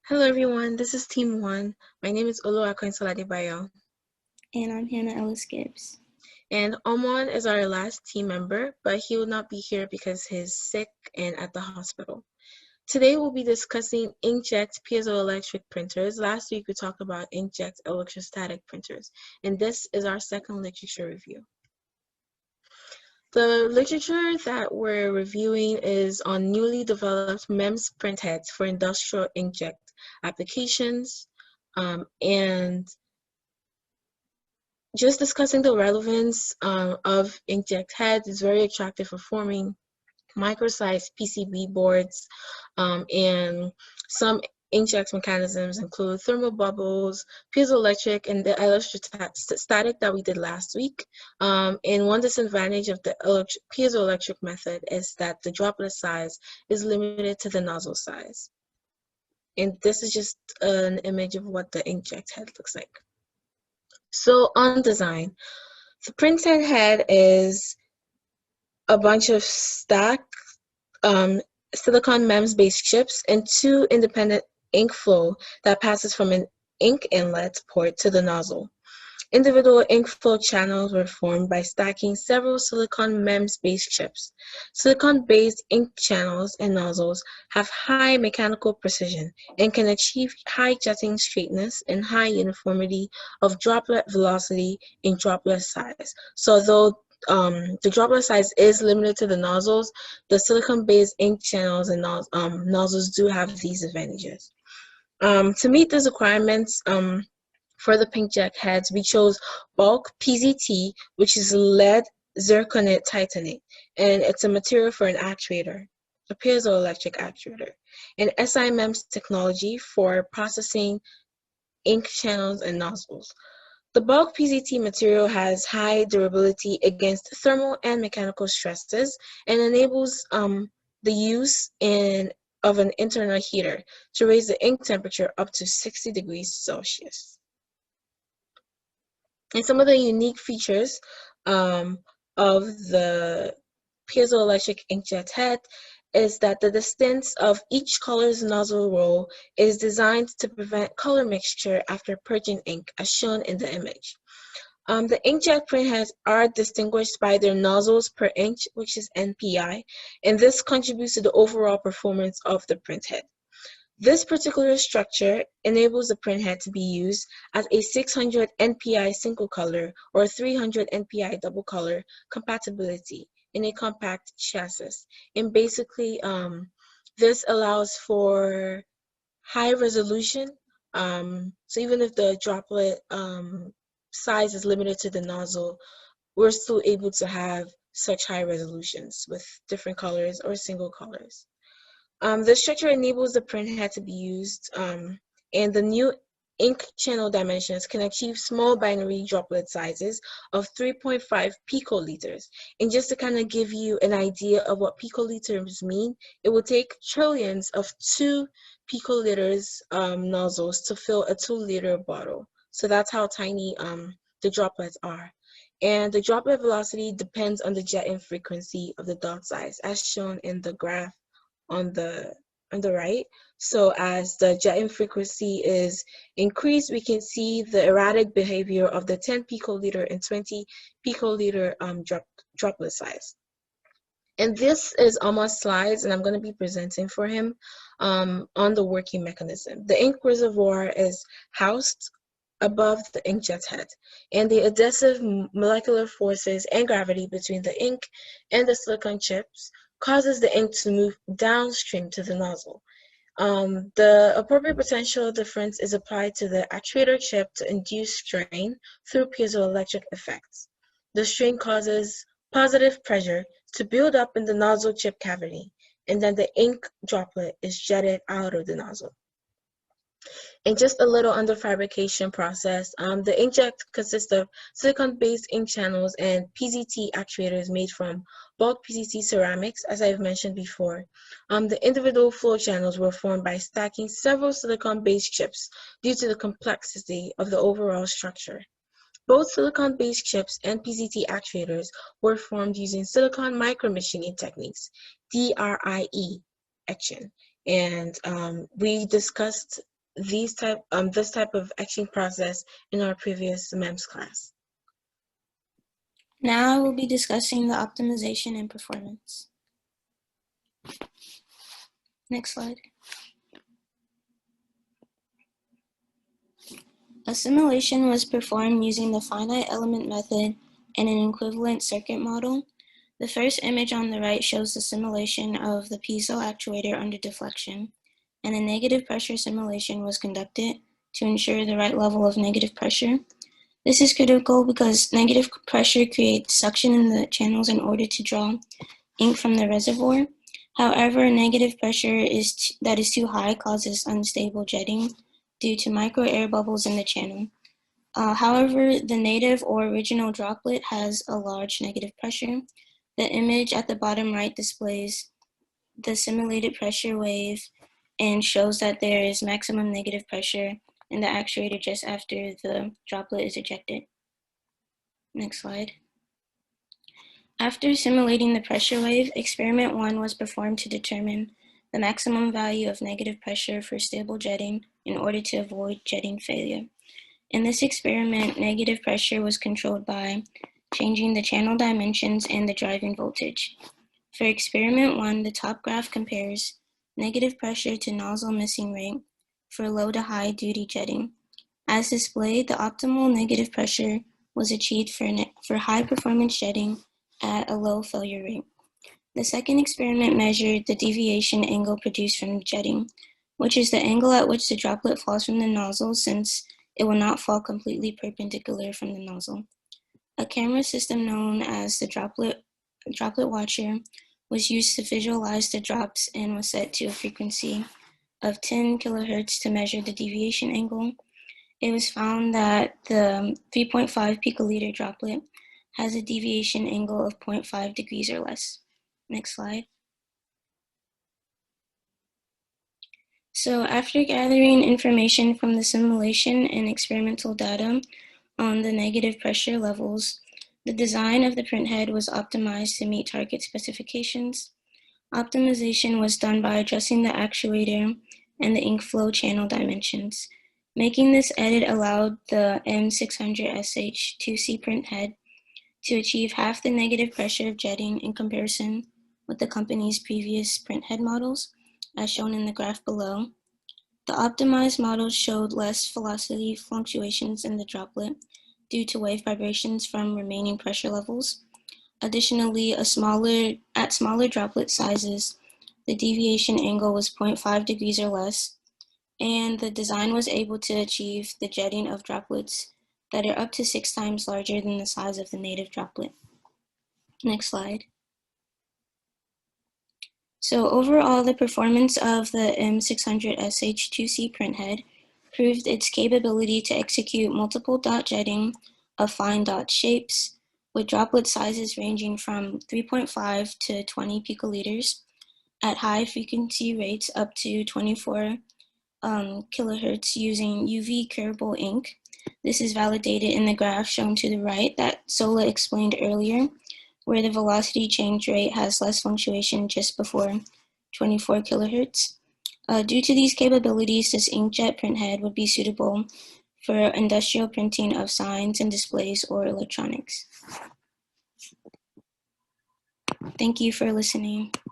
Hello everyone, this is Team 1. My name is Oluwakoinsola Adebayo. And I'm Hannah Ellis Gibbs. And Omon is our last team member, but he will not be here because he's sick and at the hospital. Today we'll be discussing inkjet piezoelectric printers. Last week we talked about inkjet electrostatic printers, and this is our second literature review. The literature that we're reviewing is on newly developed MEMS printheads for industrial inkjet applications, and just discussing the relevance of inkjet heads is very attractive for forming micro-sized PCB boards, and some inkjet mechanisms include thermal bubbles, piezoelectric, and the electrostatic that we did last week. And one disadvantage of the piezoelectric method is that the droplet size is limited to the nozzle size. And this is just an image of what the inkjet head looks like. So on design, the printhead head is a bunch of stacked silicon MEMS-based chips and two independent ink flow that passes from an ink inlet port to the nozzle. Individual ink flow channels were formed by stacking several silicon MEMS-based chips. Silicon-based ink channels and nozzles have high mechanical precision and can achieve high jetting straightness and high uniformity of droplet velocity and droplet size. So though the droplet size is limited to the nozzles, the silicon-based ink channels and nozzles do have these advantages. To meet these requirements, for the inkjet heads, we chose bulk PZT, which is lead zirconate titanate, and it's a material for an actuator, a piezoelectric actuator, and SI-MEMS technology for processing ink channels and nozzles. The bulk PZT material has high durability against thermal and mechanical stresses and enables the use of an internal heater to raise the ink temperature up to 60 degrees Celsius. And some of the unique features of the piezoelectric inkjet head is that the distance of each color's nozzle roll is designed to prevent color mixture after purging ink, as shown in the image. The inkjet printheads are distinguished by their nozzles per inch, which is NPI, and this contributes to the overall performance of the printhead. This particular structure enables the printhead to be used as a 600 NPI single color or 300 NPI double color compatibility in a compact chassis. And basically, this allows for high resolution. So even if the droplet size is limited to the nozzle, we're still able to have such high resolutions with different colors or single colors. The structure enables the printhead to be used, and the new ink channel dimensions can achieve small binary droplet sizes of 3.5 picoliters. And just to kind of give you an idea of what picoliters mean, it will take trillions of 2 picoliters nozzles to fill a 2-liter bottle. So that's how tiny the droplets are. And the droplet velocity depends on the jetting frequency of the dot size, as shown in the graph on the right. So as the jetting frequency is increased, we can see the erratic behavior of the 10 picoliter and 20 picoliter droplet size. And this is Ahmad's slides, and I'm going to be presenting for him on the working mechanism. The ink reservoir is housed above the inkjet head, and the adhesive molecular forces and gravity between the ink and the silicon chips causes the ink to move downstream to the nozzle. The appropriate potential difference is applied to the actuator chip to induce strain through piezoelectric effects. The strain causes positive pressure to build up in the nozzle chip cavity, and then the ink droplet is jetted out of the nozzle. And just a little on the fabrication process, the inkjet consists of silicon-based ink channels and PZT actuators made from bulk PZT ceramics, as I've mentioned before. The individual flow channels were formed by stacking several silicon-based chips due to the complexity of the overall structure. Both silicon-based chips and PZT actuators were formed using silicon micromachining techniques, DRIE etching. And we discussed this type of etching process in our previous MEMS class. Now I will be discussing the optimization and performance. Next slide. A simulation was performed using the finite element method and an equivalent circuit model. The first image on the right shows the simulation of the piezo actuator under deflection, and a negative pressure simulation was conducted to ensure the right level of negative pressure. This is critical because negative pressure creates suction in the channels in order to draw ink from the reservoir. However, negative pressure that is too high causes unstable jetting due to micro air bubbles in the channel. However, the native or original droplet has a large negative pressure. The image at the bottom right displays the simulated pressure wave and shows that there is maximum negative pressure in the actuator just after the droplet is ejected. Next slide. After simulating the pressure wave, experiment 1 was performed to determine the maximum value of negative pressure for stable jetting in order to avoid jetting failure. In this experiment, negative pressure was controlled by changing the channel dimensions and the driving voltage. For experiment 1, the top graph compares negative pressure to nozzle missing rate for low to high duty jetting. As displayed, the optimal negative pressure was achieved for high performance jetting at a low failure rate. The second experiment measured the deviation angle produced from jetting, which is the angle at which the droplet falls from the nozzle since it will not fall completely perpendicular from the nozzle. A camera system known as the droplet watcher was used to visualize the drops and was set to a frequency of 10 kilohertz to measure the deviation angle. It was found that the 3.5 picoliter droplet has a deviation angle of 0.5 degrees or less. Next slide. So after gathering information from the simulation and experimental data on the negative pressure levels, the design of the printhead was optimized to meet target specifications. Optimization was done by adjusting the actuator and the ink flow channel dimensions. Making this edit allowed the M600SH2C printhead to achieve half the negative pressure of jetting in comparison with the company's previous printhead models, as shown in the graph below. The optimized models showed less velocity fluctuations in the droplet due to wave vibrations from remaining pressure levels. Additionally, at smaller droplet sizes, the deviation angle was 0.5 degrees or less, and the design was able to achieve the jetting of droplets that are up to 6 times larger than the size of the native droplet. Next slide. So overall, the performance of the M600SH2C printhead proved its capability to execute multiple dot jetting of fine dot shapes with droplet sizes ranging from 3.5 to 20 picoliters at high frequency rates up to 24 kilohertz using UV curable ink. This is validated in the graph shown to the right that Sola explained earlier, where the velocity change rate has less fluctuation just before 24 kilohertz. Due to these capabilities, this inkjet printhead would be suitable for industrial printing of signs and displays or electronics. Thank you for listening.